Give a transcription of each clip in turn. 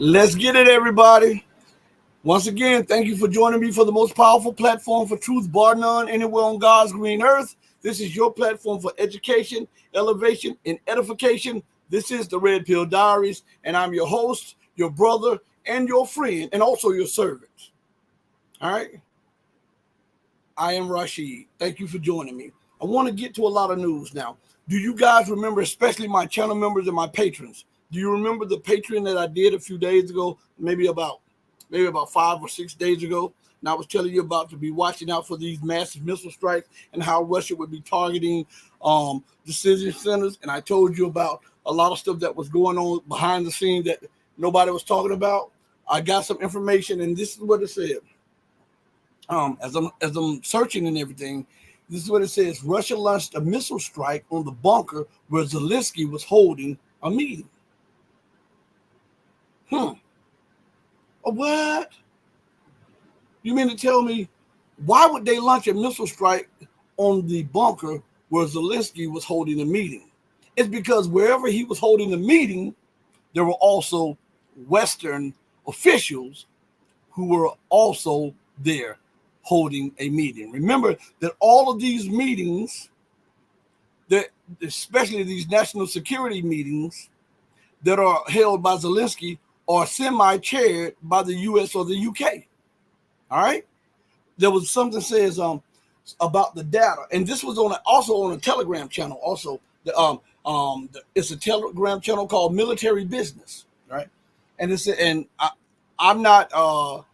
Let's get it, everybody. Once again, thank you for joining me for the most powerful platform for truth, bar none, anywhere on God's green earth. This is your platform for education, elevation, and edification. This is the Red Pill Diaries, and I'm your host, your brother, and your friend, and also your servant. All right? I am Rashid. Thank you for joining me. I want to get to a lot of news now. Do you guys remember, especially my channel members and my patrons? Do you remember the Patreon that I did a few days ago, maybe about 5 or 6 days ago? And I was telling you about to be watching out for these massive missile strikes and how Russia would be targeting decision centers. And I told you about a lot of stuff that was going on behind the scenes that nobody was talking about. I got some information, and this is what it said. As I'm searching and everything, this is what it says. Russia launched a missile strike on the bunker where Zelensky was holding a meeting. What? You mean to tell me, why would they launch a missile strike on the bunker where Zelensky was holding a meeting? It's because wherever he was holding the meeting, there were also Western officials who were also there holding a meeting. Remember that all of these meetings, that especially these national security meetings that are held by Zelensky, are semi-chaired by the U.S. or the U.K. All right. There was something says about the data, and this was also on a Telegram channel. Also, it's a Telegram channel called Military Business, right? And I'm not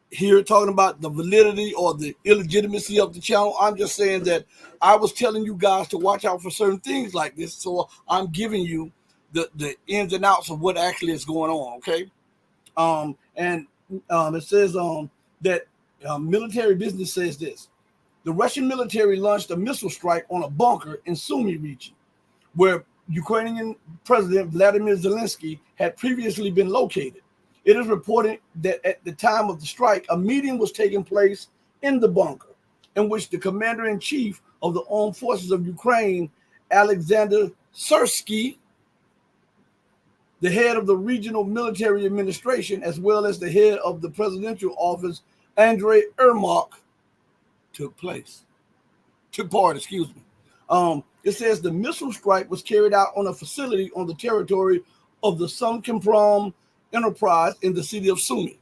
here talking about the validity or the illegitimacy of the channel. I'm just saying that I was telling you guys to watch out for certain things like this, so I'm giving you the ins and outs of what actually is going on. Okay. It says that Military Business says this: the Russian military launched a missile strike on a bunker in Sumy region, where Ukrainian President Vladimir Zelensky had previously been located. It is reported that at the time of the strike, a meeting was taking place in the bunker, in which the commander-in-chief of the armed forces of Ukraine, Alexander Syrsky, the head of the regional military administration, as well as the head of the presidential office, Andrei Ermak, took part. It says the missile strike was carried out on a facility on the territory of the Sumkomprom enterprise in the city of Sumy.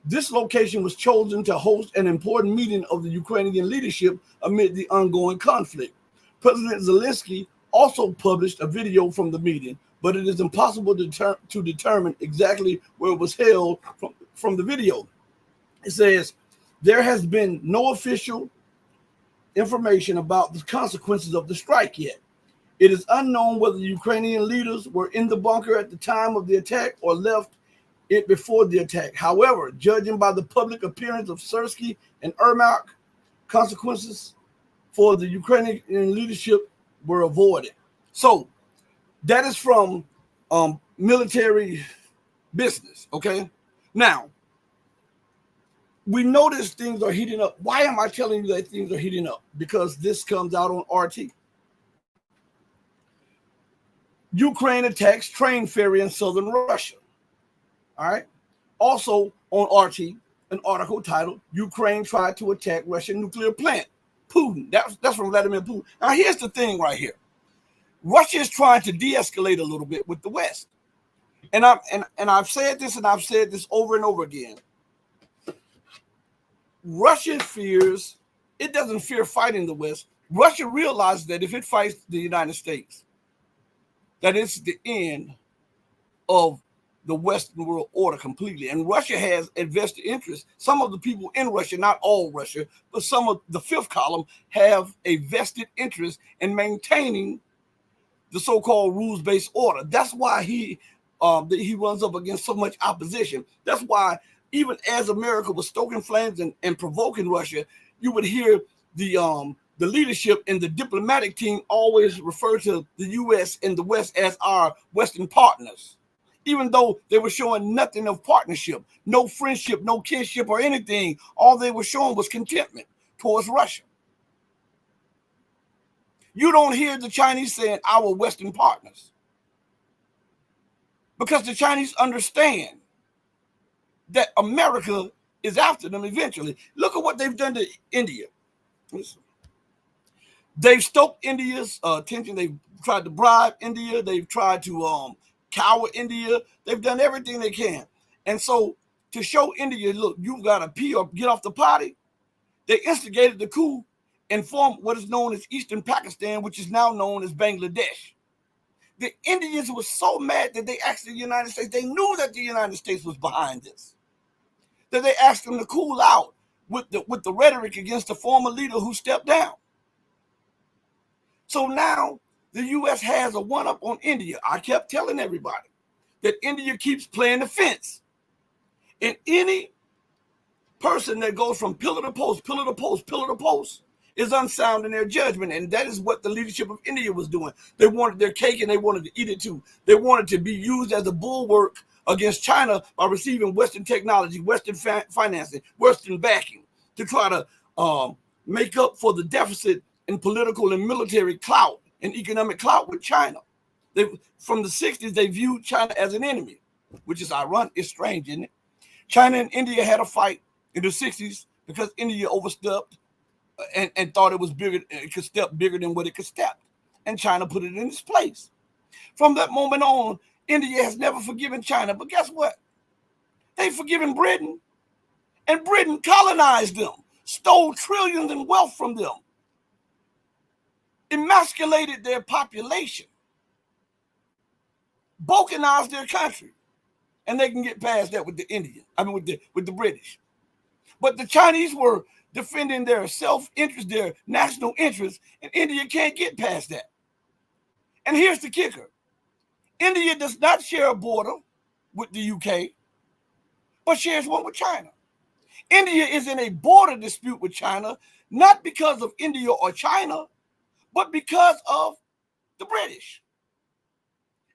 This location was chosen to host an important meeting of the Ukrainian leadership amid the ongoing conflict. President Zelensky also published a video from the meeting, but it is impossible to determine exactly where it was held from the video. It says there has been no official information about the consequences of the strike yet. It is unknown whether the Ukrainian leaders were in the bunker at the time of the attack or left it before the attack. However, judging by the public appearance of Syrsky and Ermak, consequences for the Ukrainian leadership were avoided. So that is from Military Business. Okay. Now, we notice things are heating up. Why am I telling you that things are heating up? Because this comes out on RT. Ukraine attacks train ferry in southern Russia. All right. Also on RT, an article titled "Ukraine Tried to Attack Russian Nuclear Plant." Putin. That's from Vladimir Putin. Now here's the thing right here. Russia is trying to de-escalate a little bit with the West. And I've said this over and over again. Russia fears, it doesn't fear fighting the West. Russia realizes that if it fights the United States, that it's the end of the Western world order completely. And Russia has a vested interest. Some of the people in Russia, not all Russia, but some of the fifth column have a vested interest in maintaining the so-called rules-based order. That's why he runs up against so much opposition. That's why even as America was stoking flames and provoking Russia, you would hear the leadership and the diplomatic team always refer to the U.S. and the West as our Western partners, even though they were showing nothing of partnership, no friendship, no kinship or anything. All they were showing was contentment towards Russia. You don't hear the Chinese saying our Western partners, because the Chinese understand that America is after them eventually. Look at what they've done to India. Listen. They've stoked India's attention. They've tried to bribe India. They've tried to cower India. They've done everything they can. And so to show India, look, you've got to pee or get off the potty, they instigated the coup and formed what is known as Eastern Pakistan, which is now known as Bangladesh. The Indians were so mad that they asked the United States, they knew that the United States was behind this, that they asked them to cool out with the rhetoric against the former leader who stepped down. So now the U.S. has a one-up on India. I kept telling everybody that India keeps playing the fence. And any person that goes from pillar to post, pillar to post, pillar to post is unsound in their judgment. And that is what the leadership of India was doing. They wanted their cake and they wanted to eat it too. They wanted to be used as a bulwark against China by receiving Western technology, Western financing, Western backing to try to make up for the deficit in political and military clout and economic clout with China. From the 60s, they viewed China as an enemy, which is ironic. It's strange, isn't it? China and India had a fight in the 60s because India overstepped and thought it was bigger, it could step bigger than what it could step. And China put it in its place. From that moment on, India has never forgiven China. But guess what? They've forgiven Britain. And Britain colonized them, stole trillions in wealth from them, emasculated their population, balkanized their country. And they can get past that with the Indian, with the British. But the Chinese were defending their self-interest, their national interest, and India can't get past that. And here's the kicker. India does not share a border with the UK, but shares one with China. India is in a border dispute with China, not because of India or China, but because of the British.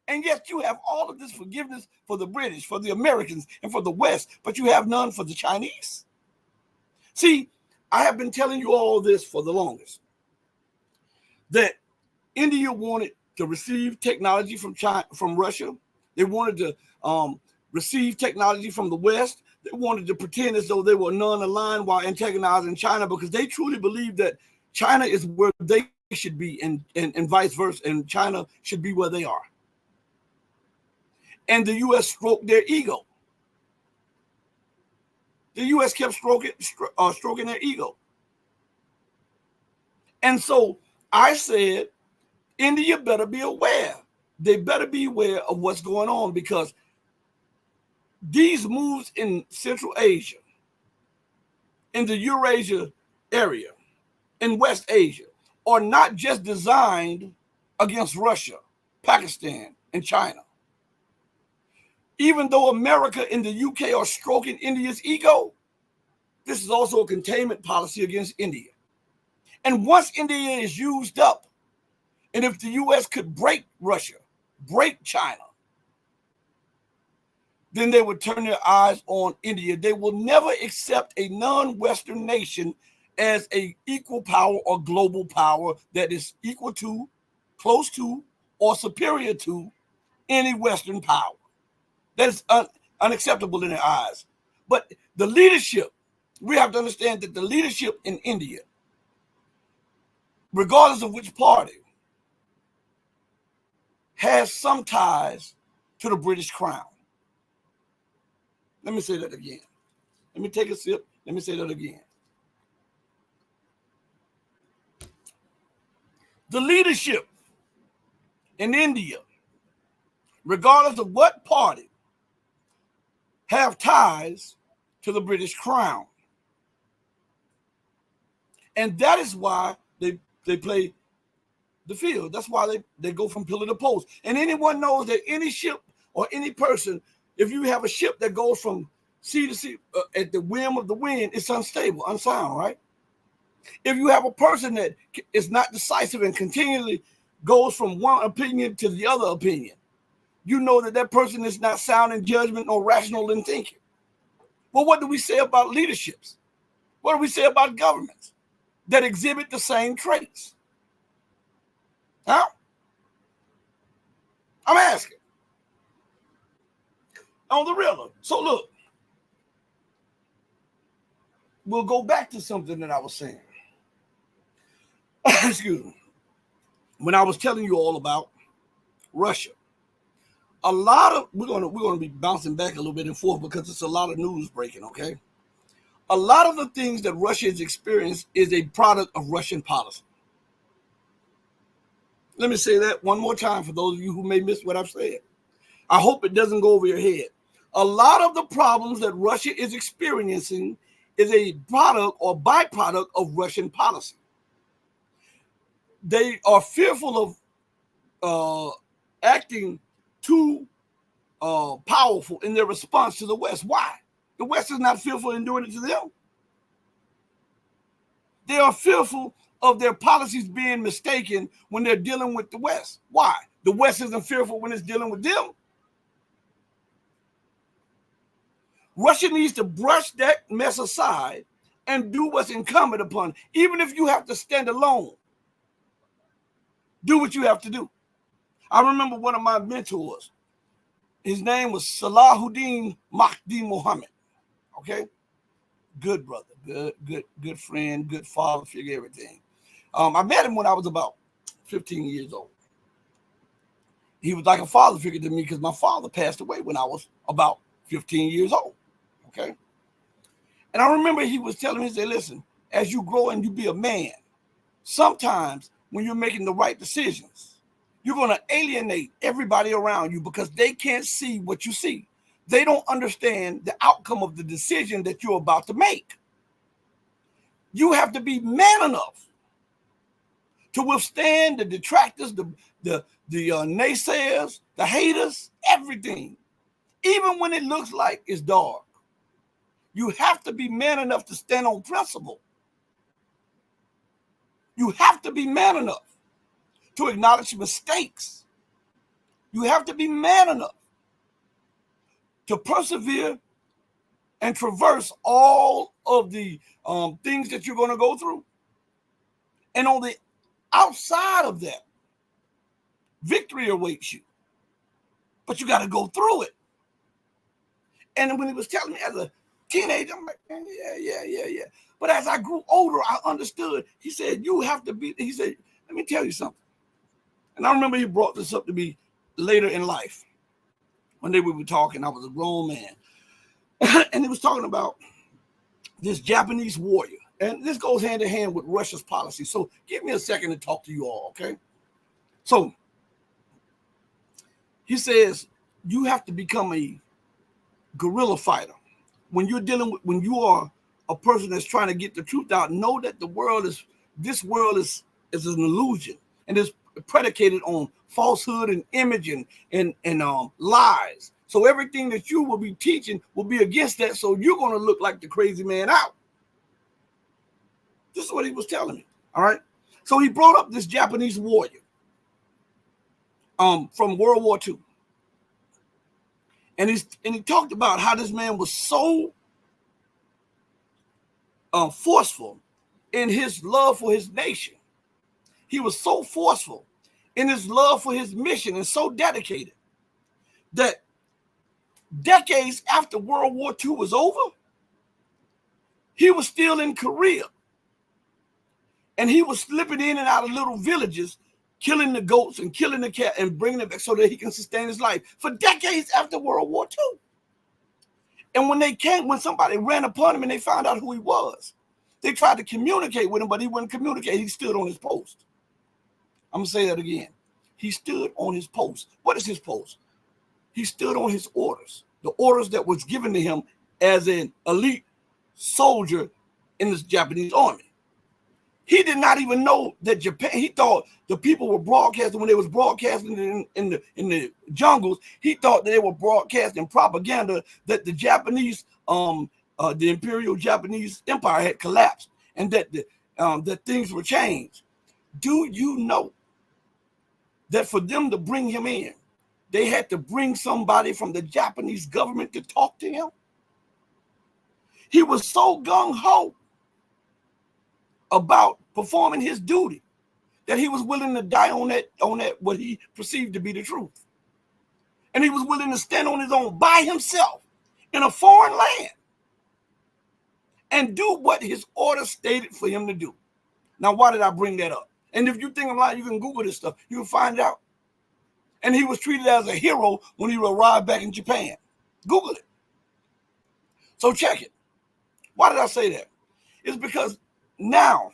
And yet you have all of this forgiveness for the British, for the Americans, and for the West, but you have none for the Chinese. See, I have been telling you all this for the longest, that India wanted to receive technology from China, from Russia. They wanted to receive technology from the West. They wanted to pretend as though they were non-aligned while antagonizing China, because they truly believe that China is where they should be and vice versa, and China should be where they are. And the U.S. stroked their ego. The U.S. kept stroking their ego. And so I said, India better be aware. They better be aware of what's going on, because these moves in Central Asia, in the Eurasia area, in West Asia, are not just designed against Russia, Pakistan, and China. Even though America and the UK are stroking India's ego, this is also a containment policy against India. And once India is used up, and if the US could break Russia, break China, then they would turn their eyes on India. They will never accept a non-Western nation as an equal power or global power that is equal to, close to, or superior to any Western power. That is unacceptable in their eyes. But the leadership, we have to understand that the leadership in India, regardless of which party, has some ties to the British Crown. Let me say that again. Let me take a sip. Let me say that again. The leadership in India, regardless of what party, have ties to the British Crown. And that is why they play the field. That's why they go from pillar to post. And anyone knows that any ship or any person, if you have a ship that goes from sea to sea at the whim of the wind, it's unstable, unsound, right? If you have a person that is not decisive and continually goes from one opinion to the other opinion, you know that that person is not sound in judgment or rational in thinking. Well, what do we say about leaderships? What do we say about governments that exhibit the same traits? Huh? I'm asking. On the real. So look, we'll go back to something that I was saying. Excuse me. When I was telling you all about Russia, a lot of we're gonna be bouncing back a little bit and forth because it's a lot of news breaking. Okay, a lot of the things that Russia has experienced is a product of Russian policy. Let me say that one more time for those of you who may miss what I've said. I hope it doesn't go over your head. A lot of the problems that Russia is experiencing is a product or byproduct of Russian policy. They are fearful of acting too powerful in their response to the West. Why? The West is not fearful in doing it to them. They are fearful of their policies being mistaken when they're dealing with the West. Why? The West isn't fearful when it's dealing with them. Russia needs to brush that mess aside and do what's incumbent upon. Even if you have to stand alone, do what you have to do. I remember one of my mentors. His name was Salahuddin Mahdi Mohammed. Okay, good brother, good friend, good father figure, everything. I met him when I was about 15 years old. He was like a father figure to me because my father passed away when I was about 15 years old. Okay. And I remember he was telling me, he said, listen, as you grow and you be a man, sometimes when you're making the right decisions, you're going to alienate everybody around you because they can't see what you see. They don't understand the outcome of the decision that you're about to make. You have to be man enough to withstand the detractors, the naysayers, the haters, everything, even when it looks like it's dark. You have to be man enough to stand on principle. You have to be man enough to acknowledge mistakes. You have to be man enough to persevere and traverse all of the things that you're going to go through. And on the outside of that, victory awaits you. But you got to go through it. And when he was telling me as a teenager, I'm like, yeah. But as I grew older, I understood. He said, you have to be, he said, let me tell you something. And I remember he brought this up to me later in life. One day we were talking, I was a grown man. And he was talking about this Japanese warrior. And this goes hand in hand with Russia's policy. So give me a second to talk to you all, okay? So he says, you have to become a guerrilla fighter. When you're dealing with, when you are a person that's trying to get the truth out, know that this world is an illusion and is predicated on falsehood and image and lies. So everything that you will be teaching will be against that. So you're going to look like the crazy man out. This is what he was telling me. All right. So he brought up this Japanese warrior from World War II. And he talked about how this man was so forceful in his love for his nation. He was so forceful in his love for his mission and so dedicated that decades after World War II was over, he was still in Korea. And he was slipping in and out of little villages, killing the goats and killing the cat and bringing it back so that he can sustain his life for decades after World War II. And when somebody ran upon him and they found out who he was, they tried to communicate with him, but he wouldn't communicate. He stood on his post. I'm going to say that again. He stood on his post. What is his post? He stood on his orders, the orders that was given to him as an elite soldier in the Japanese army. He did not even know that Japan, he thought the people were broadcasting when they was broadcasting in the jungles, he thought that they were broadcasting propaganda that the Japanese, the Imperial Japanese Empire had collapsed and that that things were changed. Do you know that for them to bring him in, they had to bring somebody from the Japanese government to talk to him? He was so gung-ho about performing his duty that he was willing to die on that what he perceived to be the truth. And he was willing to stand on his own by himself in a foreign land and do what his order stated for him to do. Now, why did I bring that up? And if you think I'm lying, you can Google this stuff. You can find out. And he was treated as a hero when he arrived back in Japan. Google it. So check it. Why did I say that? It's because now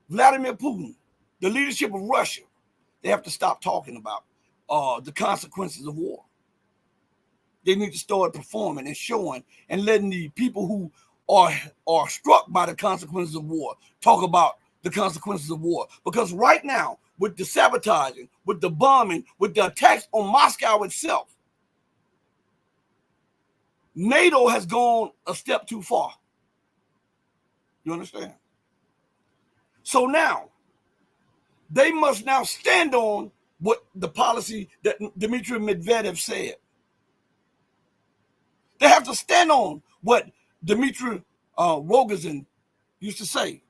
Vladimir Putin, the leadership of Russia, they have to stop talking about the consequences of war. They need to start performing and showing and letting the people who are struck by the consequences of war talk about the consequences of war. Because right now, with the sabotaging, with the bombing, with the attacks on Moscow itself, NATO has gone a step too far. You understand? So now, they must now stand on what the policy that Dmitry Medvedev said. They have to stand on what Dmitry Rogozin used to say.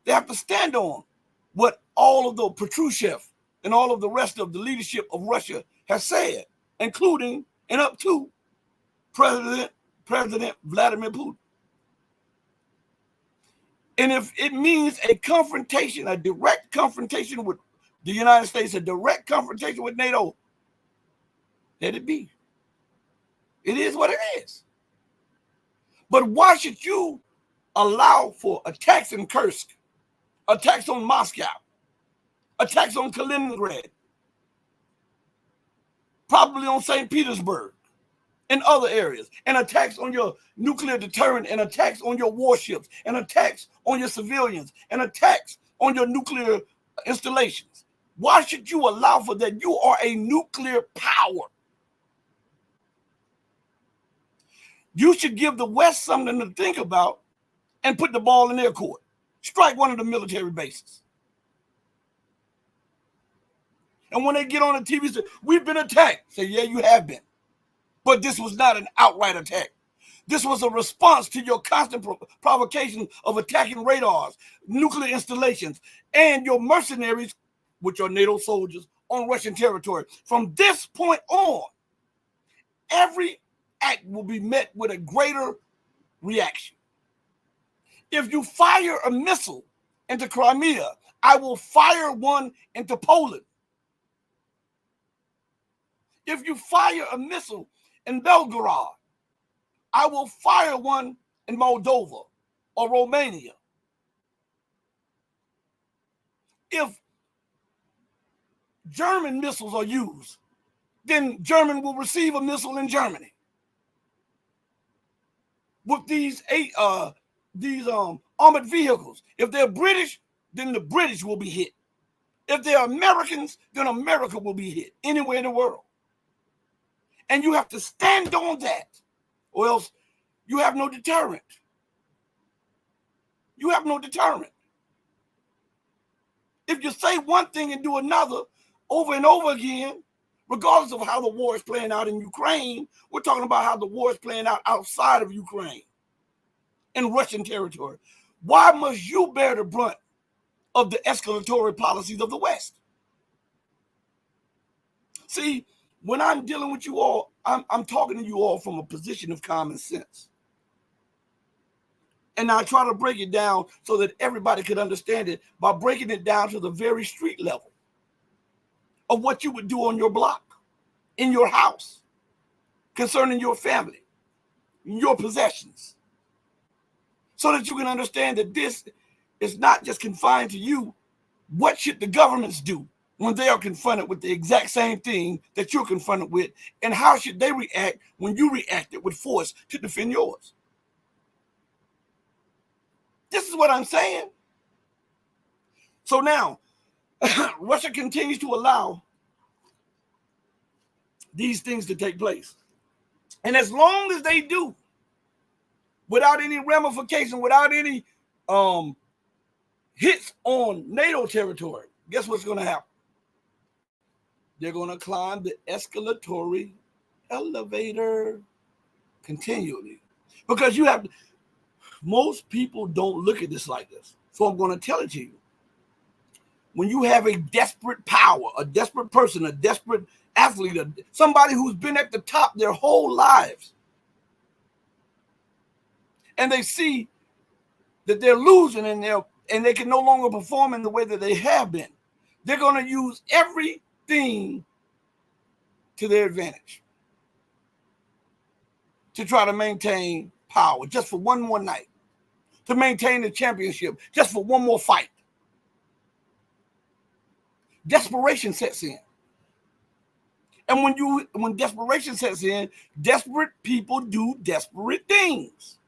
They have to stand on what all of the Patrushev and all of the rest of the leadership of Russia has said, including and up to President Vladimir Putin. And if it means a confrontation, a direct confrontation with the United States, a direct confrontation with NATO, let it be. It is what it is. But why should you allow for attacks in Kursk, attacks on Moscow, attacks on Kaliningrad, probably on St. Petersburg and other areas, and attacks on your nuclear deterrent, and attacks on your warships, and attacks on your civilians, and attacks on your nuclear installations? Why should you allow for that? You are a nuclear power. You should give the West something to think about and put the ball in their court. Strike one of the military bases. And when they get on the TV, say, we've been attacked. Say, yeah, you have been. But this was not an outright attack. This was a response to your constant provocation of attacking radars, nuclear installations, and your mercenaries, which are NATO soldiers, on Russian territory. From this point on, every act will be met with a greater reaction. If you fire a missile into Crimea, I will fire one into Poland. If you fire a missile in Belgorod, I will fire one in Moldova or Romania. If German missiles are used, then Germany will receive a missile in Germany. With these armored vehicles, if they're British, then the British will be hit. If they're Americans, then America will be hit anywhere in the world. And you have to stand on that, or else you have no deterrent. You have no deterrent. If you say one thing and do another over and over again, regardless of how the war is playing out in Ukraine, we're talking about how the war is playing out outside of Ukraine, in Russian territory. Why must you bear the brunt of the escalatory policies of the West? See, when I'm dealing with you all, I'm talking to you all from a position of common sense. And I try to break it down so that everybody could understand it by breaking it down to the very street level of what you would do on your block, in your house, concerning your family, your possessions, so that you can understand that this is not just confined to you. What should the governments do when they are confronted with the exact same thing that you're confronted with, and how should they react when you reacted with force to defend yours? This is what I'm saying. So now, Russia continues to allow these things to take place. And as long as they do, without any ramification, without any hits on NATO territory, guess what's going to happen? They're going to climb the escalatory elevator continually. Because you have, most people don't look at this like this. So I'm going to tell it to you. When you have a desperate power, a desperate person, a desperate athlete, somebody who's been at the top their whole lives, and they see that they're losing and they can no longer perform in the way that they have been, they're going to use everything to their advantage to try to maintain power just for one more night, to maintain the championship just for one more fight. Desperation sets in. And when desperation sets in, desperate people do desperate things.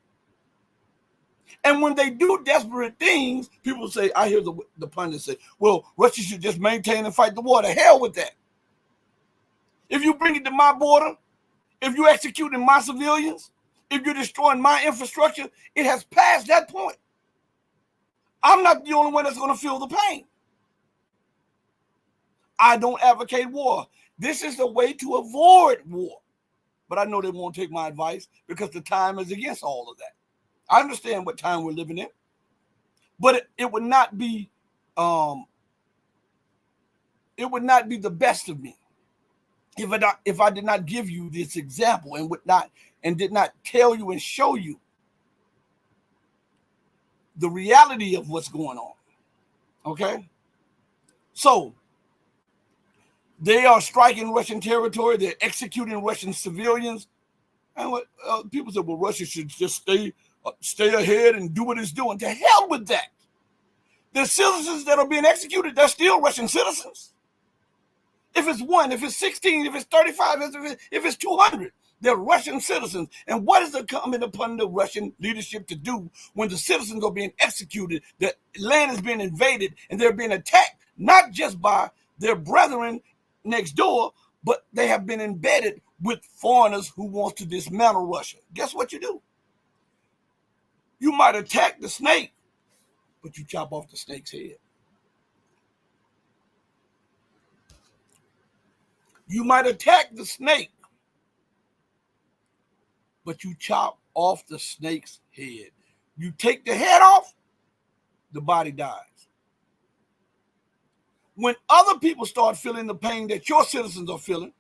And when they do desperate things, people say, I hear the pundits say, well, Russia should just maintain and fight the war. The hell with that. If you bring it to my border, if you're executing my civilians, if you're destroying my infrastructure, it has passed that point. I'm not the only one that's going to feel the pain. I don't advocate war. This is the way to avoid war. But I know they won't take my advice because the time is against all of that. I understand what time we're living in, but it would not be the best of me if I did not give you this example and did not tell you and show you the reality of what's going on. Okay? So they are striking Russian territory. They're executing Russian civilians. And what people say, well, Russia should just stay ahead and do what it's doing. To hell with that. The citizens that are being executed, they're still Russian citizens. If it's 1, if it's 16, if it's 35, if it's 200, they're Russian citizens. And what is it coming upon the Russian leadership to do when the citizens are being executed, the land is being invaded, and they're being attacked, not just by their brethren next door, but they have been embedded with foreigners who want to dismantle Russia. Guess what you do? You might attack the snake, but you chop off the snake's head. You might attack the snake, but you chop off the snake's head. You take the head off, the body dies. When other people start feeling the pain that your citizens are feeling,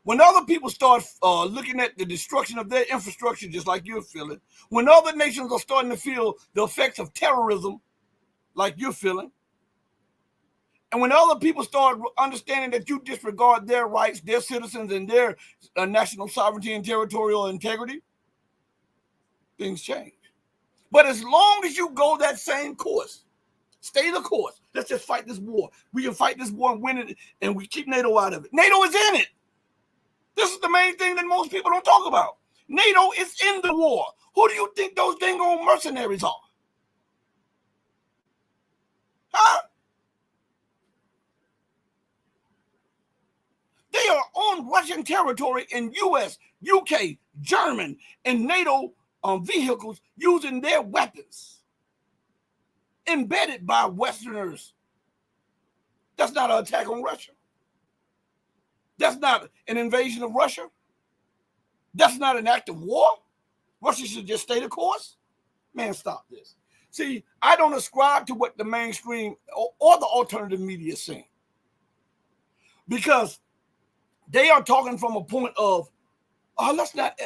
when other people start looking at the destruction of their infrastructure just like you're feeling, when other nations are starting to feel the effects of terrorism like you're feeling, and when other people start understanding that you disregard their rights, their citizens, and their national sovereignty and territorial integrity, things change. But as long as you go that same course, stay the course. Let's just fight this war. We can fight this war and win it, and we keep NATO out of it. NATO is in it. This is the main thing that most people don't talk about. NATO is in the war. Who do you think those dang old mercenaries are? Huh? They are on Russian territory in U.S., UK, German, and NATO vehicles using their weapons, embedded by Westerners. That's not an attack on Russia. That's not an invasion of Russia. That's not an act of war. Russia should just stay the course. Man, stop this. See, I don't ascribe to what the mainstream or the alternative media is saying, because they are talking from a point of, let's not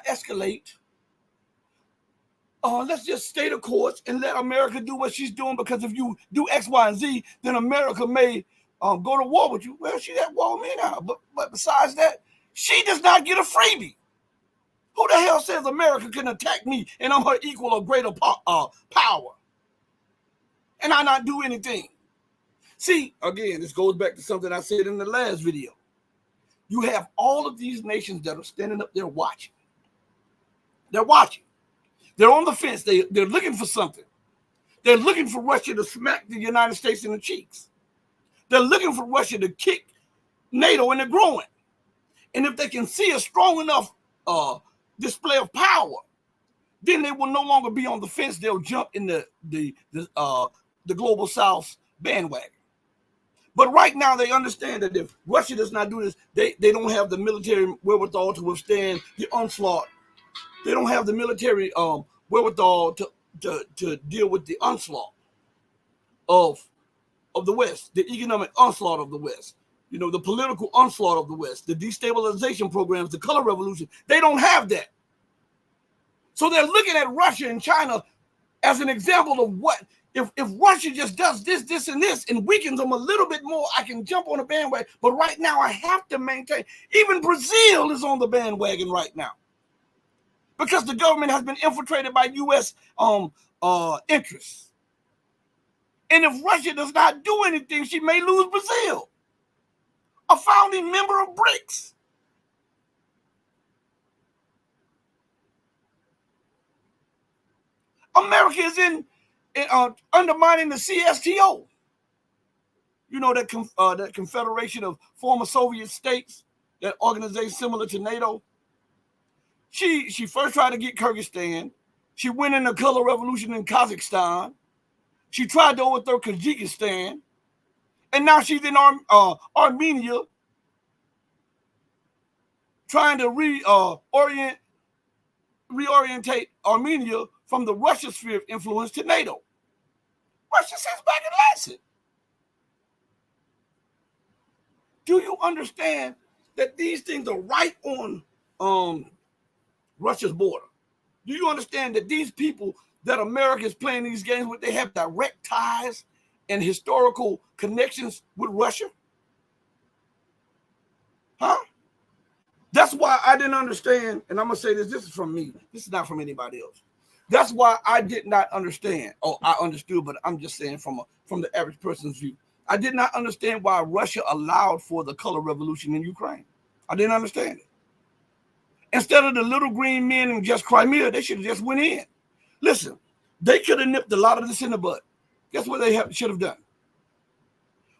escalate. Let's just stay the course and let America do what she's doing, because if you do X, Y, and Z, then America may go to war with you. Well, she's at war with me now. But besides that, she does not get a freebie. Who the hell says America can attack me and I'm her equal or greater power? And I not do anything? See, again, this goes back to something I said in the last video. You have all of these nations that are standing up there watching. They're watching. They're on the fence. They're looking for something. They're looking for Russia to smack the United States in the cheeks. They're looking for Russia to kick NATO in the groin. And if they can see a strong enough display of power, then they will no longer be on the fence. They'll jump in the global South bandwagon. But right now they understand that if Russia does not do this, they don't have the military wherewithal to withstand the onslaught. They don't have the military wherewithal to deal with the onslaught of the West, the economic onslaught of the West, the political onslaught of the West, the destabilization programs, the color revolution. They don't have that. So they're looking at Russia and China as an example of what, if Russia just does this, this, and this, and weakens them a little bit more, I can jump on the bandwagon. But right now, I have to maintain. Even Brazil is on the bandwagon right now because the government has been infiltrated by U.S. Interests. And if Russia does not do anything, she may lose Brazil, a founding member of BRICS. America is undermining the CSTO. You know, that confederation of former Soviet states, that organization similar to NATO. She first tried to get Kyrgyzstan. She went in the color revolution in Kazakhstan. She tried to overthrow Kyrgyzstan. And now she's in Armenia trying to reorientate Armenia from the Russian sphere of influence to NATO. Russia sits back and lets it. Do you understand that these things are right on Russia's border? Do you understand that these people that America is playing these games with, they have direct ties and historical connections with Russia? Huh? That's why I didn't understand, and I'm going to say this is from me. This is not from anybody else. That's why I did not understand. Oh, I understood, but I'm just saying from the average person's view. I did not understand why Russia allowed for the color revolution in Ukraine. I didn't understand it. Instead of the little green men in just Crimea, they should have just went in. Listen, they could have nipped a lot of this in the bud. Guess what they should have done?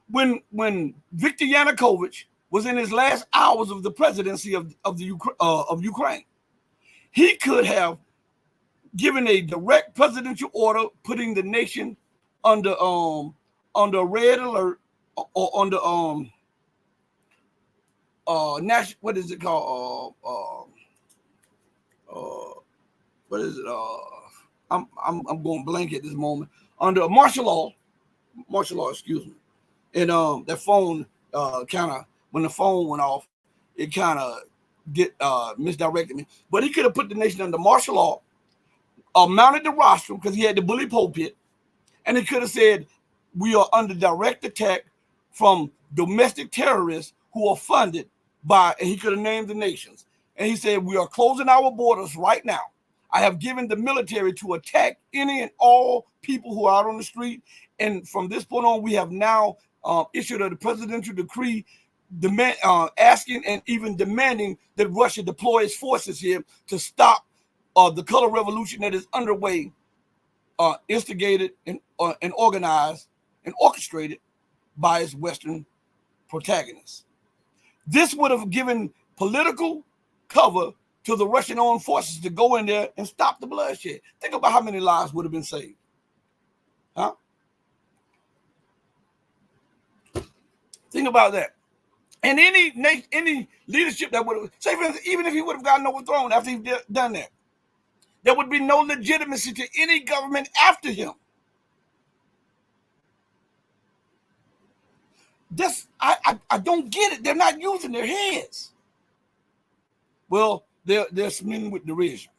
When Viktor Yanukovych was in his last hours of the presidency of Ukraine, he could have given a direct presidential order putting the nation under red alert or under national, what is it called? What is it? I'm going blank at this moment. Under martial law, excuse me. And that phone kind of, when the phone went off, it kind of misdirected me. But he could have put the nation under martial law, mounted the rostrum because he had the bully pulpit, and he could have said, we are under direct attack from domestic terrorists who are funded by, and he could have named the nations. And he said, we are closing our borders right now. I have given the military to attack any and all people who are out on the street. And from this point on, we have now issued a presidential decree asking and even demanding that Russia deploy its forces here to stop the color revolution that is underway, instigated and organized and orchestrated by its Western protagonists. This would have given political cover to the Russian armed forces to go in there and stop the bloodshed. Think about how many lives would have been saved. Huh? Think about that. And any leadership that would have, say for instance, even if he would have gotten overthrown after he done that, there would be no legitimacy to any government after him. I don't get it. They're not using their heads. Well, they're smitten with derision,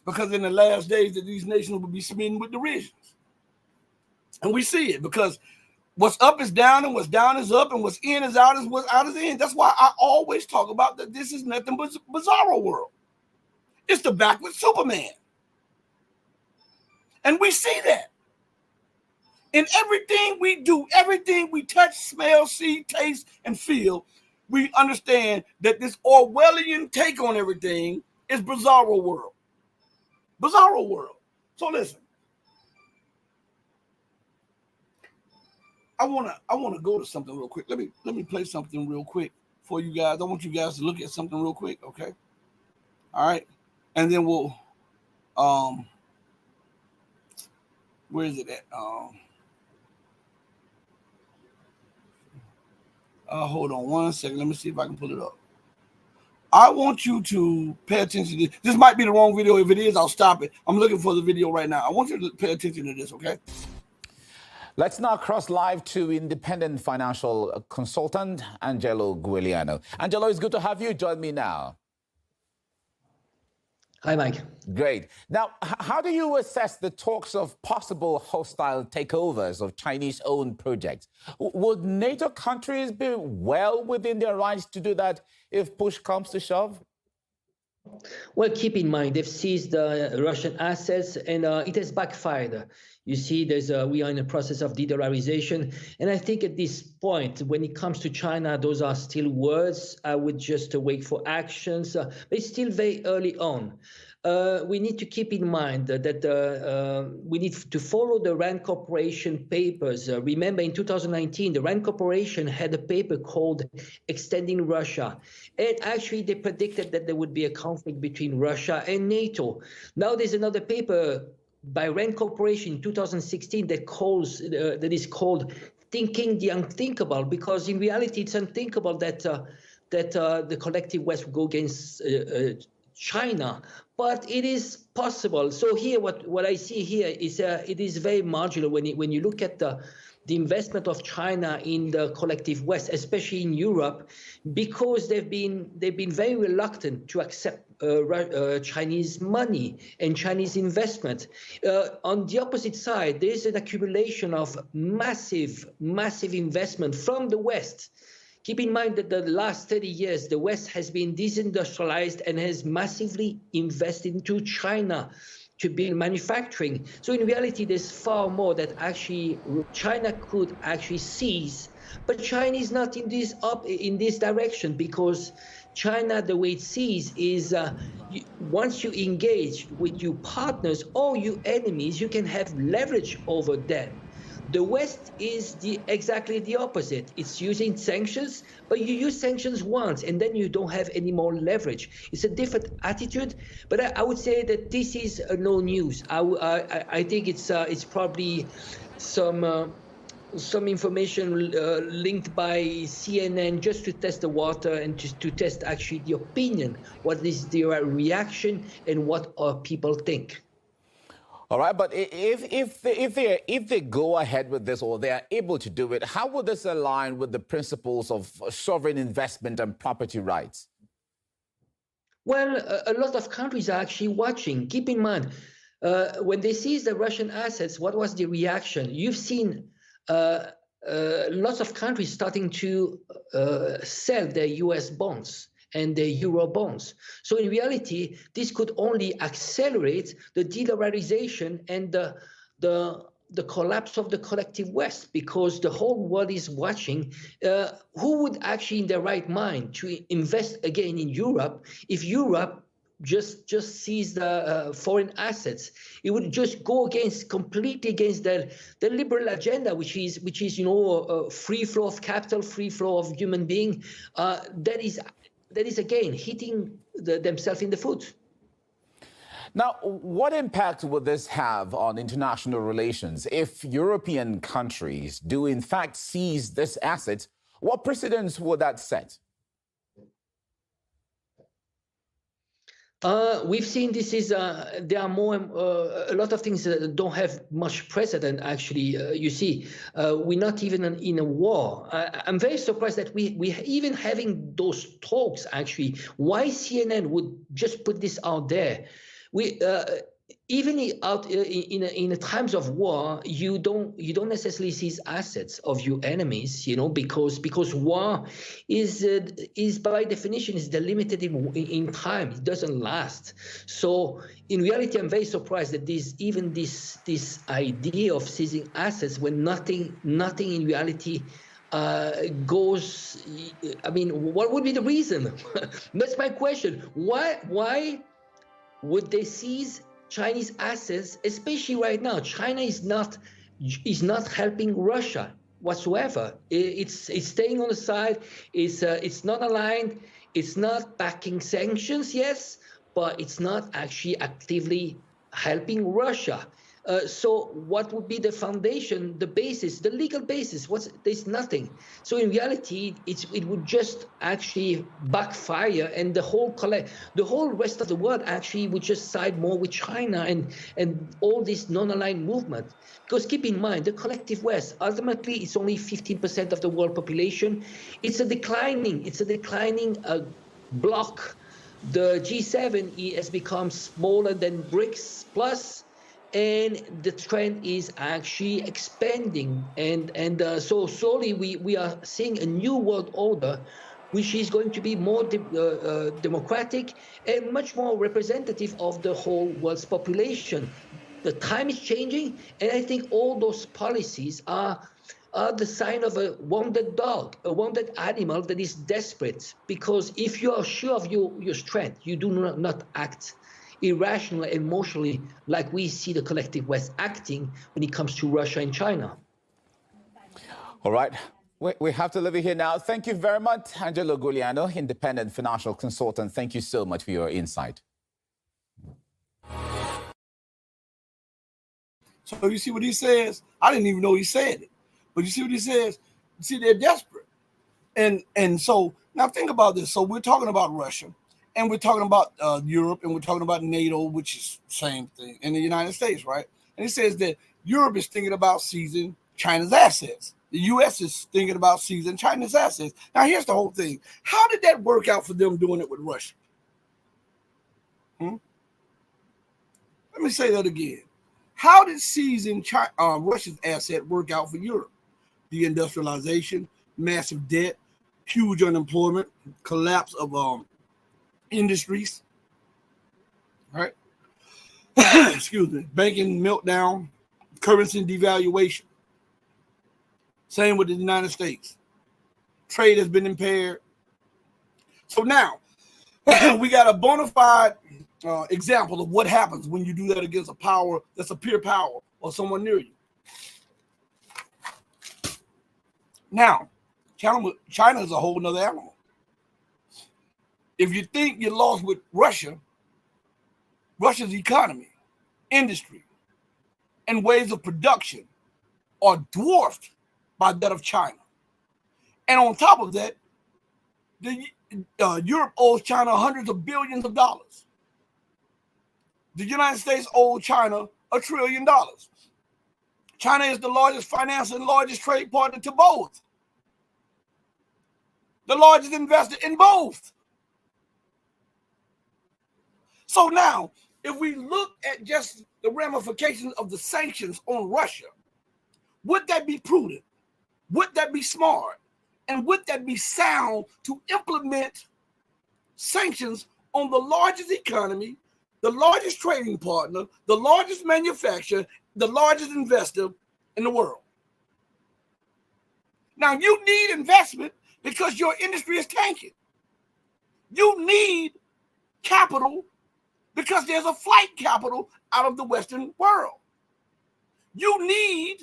because in the last days that these nations will be smitten with derisions, and we see it because what's up is down, and what's down is up, and what's in is out, and what's out is in. That's why I always talk about that. This is nothing but bizarro world. It's the backward Superman, and we see that. In everything we do, everything we touch, smell, see, taste, and feel, we understand that this Orwellian take on everything is bizarro world. Bizarro world. So listen, I wanna go to something real quick. Let me play something real quick for you guys. I want you guys to look at something real quick, okay? All right, and then we'll where is it at? Hold on one second. Let me see if I can pull it up. I want you to pay attention to this. This might be the wrong video. If it is, I'll stop it. I'm looking for the video right now. I want you to pay attention to this, okay? Let's now cross live to independent financial consultant Angelo Giuliano. Angelo, it's good to have you. Join me now. Hi, Mike. Great. Now, how do you assess the talks of possible hostile takeovers of Chinese-owned projects? Would NATO countries be well within their rights to do that if push comes to shove? Well, keep in mind, they've seized Russian assets and it has backfired. You see, we are in a process of de-dollarization. And I think at this point, when it comes to China, those are still words. I would just wait for actions. But it's still very early on. We need to keep in mind that we need to follow the RAND Corporation papers. Remember, in 2019, the RAND Corporation had a paper called Extending Russia. And actually, they predicted that there would be a conflict between Russia and NATO. Now there's another paper by RAND Corporation in 2016 that is called Thinking the Unthinkable, because in reality, it's unthinkable that the collective West will go against China, but it is possible. So here, what I see here is it is very marginal when you look at the investment of China in the collective West, especially in Europe, because they've been very reluctant to accept Chinese money and Chinese investment. On the opposite side, there is an accumulation of massive investment from the West. Keep in mind that the last 30 years, the West has been disindustrialized and has massively invested into China to build manufacturing. So in reality, there's far more that actually China could actually seize. But China is not in this direction, because China, the way it sees is once you engage with your partners or your enemies, you can have leverage over them. The West is exactly the opposite. It's using sanctions, but you use sanctions once and then you don't have any more leverage. It's a different attitude, but I would say that this is no news. I think it's probably some information linked by CNN just to test the water and just to test actually the opinion, what is their reaction and what people think. All right, but if they go ahead with this, or they are able to do it, how would this align with the principles of sovereign investment and property rights? Well, a lot of countries are actually watching. Keep in mind, when they seized the Russian assets, what was the reaction? You've seen lots of countries starting to sell their US bonds and the euro bonds. So in reality, this could only accelerate the de-dollarization and the collapse of the collective West, because the whole world is watching who would actually in their right mind to invest again in Europe if Europe just sees the foreign assets. It would just go completely against the liberal agenda, which is free flow of capital, free flow of human being. That is again hitting themselves in the foot. Now, what impact would this have on international relations if European countries do in fact seize this asset? What precedents would that set? We've seen this is there are more a lot of things that don't have much precedent. Actually, you see, we're not even in a war. I'm very surprised that we even having those talks. Actually, why CNN would just put this out there? We even out in times of war, you don't necessarily seize assets of your enemies, because war is by definition is delimited in time. It doesn't last. So in reality, I'm very surprised that this idea of seizing assets when nothing in reality goes. I mean, what would be the reason? That's my question. Why would they seize Chinese assets, especially right now? China is not helping Russia whatsoever. It's staying on the side. It's not aligned. It's not backing sanctions, yes, but it's not actually actively helping Russia. So what would be the foundation, the basis, the legal basis? There's nothing. So in reality, it would just actually backfire, and the whole rest of the world actually would just side more with China and all this non-aligned movement. Because keep in mind, the collective West, ultimately, it's only 15% of the world population. It's a declining block. The G7 has become smaller than BRICS plus, and the trend is actually expanding. So slowly we are seeing a new world order, which is going to be more democratic and much more representative of the whole world's population. The time is changing, and I think all those policies are the sign of a wounded dog, a wounded animal that is desperate. Because if you are sure of your strength, you do not act irrationally, emotionally, like we see the collective West acting when it comes to Russia and China. All right. We have to leave it here now. Thank you very much, Angelo Giuliano, independent financial consultant. Thank you so much for your insight. So you see what he says? I didn't even know he said it. But you see what he says? See, they're desperate. And so now think about this. So we're talking about Russia, and we're talking about Europe, and we're talking about NATO, which is the same thing, in the United States, right? And he says that Europe is thinking about seizing China's assets. The U.S. is thinking about seizing China's assets. Now, here's the whole thing. How did that work out for them doing it with Russia? Let me say that again. How did seizing Russia's asset work out for Europe? The industrialization, massive debt, huge unemployment, collapse of industries, right? Excuse me. Banking meltdown, currency devaluation. Same with the United States. Trade has been impaired. So now we got a bona fide example of what happens when you do that against a power that's a peer power or someone near you. Now, China is a whole nother animal. If you think you lost with Russia, Russia's economy, industry, and ways of production are dwarfed by that of China. And on top of that, Europe owes China hundreds of billions of dollars. The United States owes China $1 trillion. China is the largest financier and largest trade partner to both. The largest investor in both. So now, if we look at just the ramifications of the sanctions on Russia, would that be prudent? Would that be smart? And would that be sound to implement sanctions on the largest economy, the largest trading partner, the largest manufacturer, the largest investor in the world? Now, you need investment because your industry is tanking. You need capital because there's a flight capital out of the Western world. You need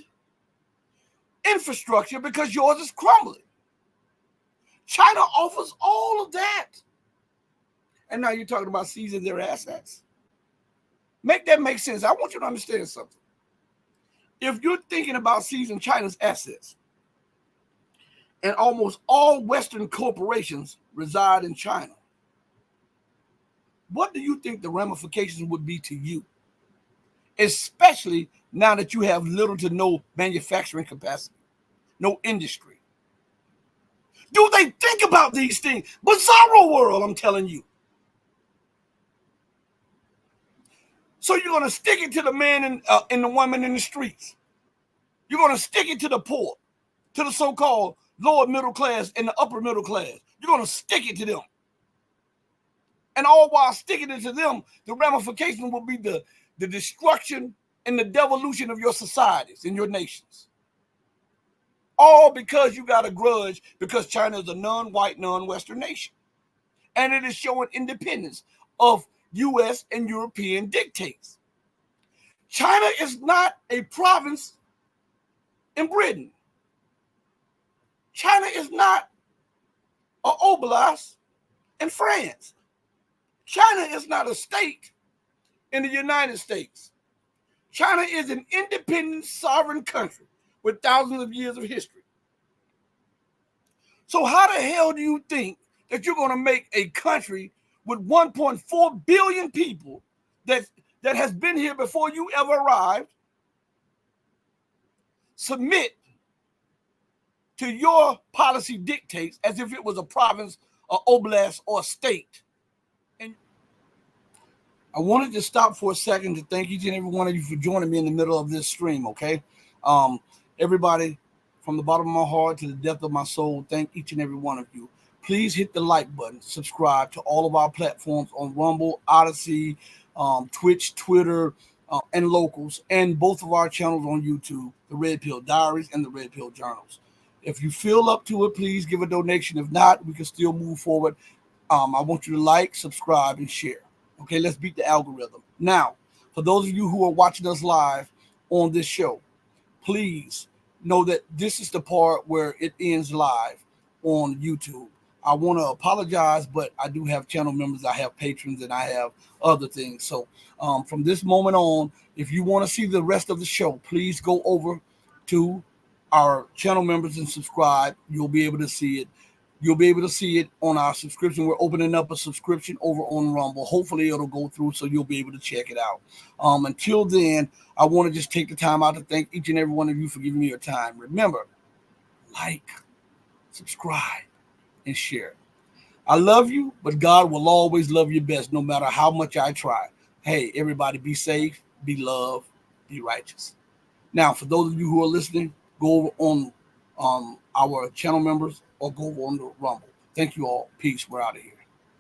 infrastructure because yours is crumbling. China offers all of that. And now you're talking about seizing their assets. Make that make sense. I want you to understand something. If you're thinking about seizing China's assets, and almost all Western corporations reside in China, what do you think the ramifications would be to you? Especially now that you have little to no manufacturing capacity, no industry. Do they think about these things? Bizarro world, I'm telling you. So you're going to stick it to the man and the woman in the streets. You're going to stick it to the poor, to the so-called lower middle class and the upper middle class. You're going to stick it to them. And all while sticking it to them, the ramification will be the destruction and the devolution of your societies and your nations. All because you got a grudge because China is a non-white, non-Western nation. And it is showing independence of U.S. and European dictates. China is not a province in Britain. China is not an oblast in France. China is not a state in the United States. China is an independent, sovereign country with thousands of years of history. So how the hell do you think that you're going to make a country with 1.4 billion people that has been here before you ever arrived submit to your policy dictates as if it was a province, or oblast, or a state? And I wanted to stop for a second to thank each and every one of you for joining me in the middle of this stream, okay? Everybody, from the bottom of my heart to the depth of my soul, thank each and every one of you. Please hit the like button, subscribe to all of our platforms on Rumble, Odyssey, Twitch, Twitter, and Locals, and both of our channels on YouTube, the Red Pill Diaries and the Red Pill Journals. If you feel up to it, please give a donation. If not, we can still move forward. I want you to like, subscribe, and share. Okay, let's beat the algorithm. Now, for those of you who are watching us live on this show, please know that this is the part where it ends live on YouTube. I want to apologize, but I do have channel members, I have patrons, and I have other things. So from this moment on, if you want to see the rest of the show, please go over to our channel members and subscribe. You'll be able to see it. You'll be able to see it on our subscription. We're opening up a subscription over on Rumble. Hopefully it'll go through so you'll be able to check it out. Until then, I want to just take the time out to thank each and every one of you for giving me your time. Remember, like, subscribe, and share. I love you, but God will always love you best no matter how much I try. Hey, everybody, be safe, be loved, be righteous. Now, for those of you who are listening, go over on our channel members or go over on the Rumble. Thank you all. Peace. We're out of here.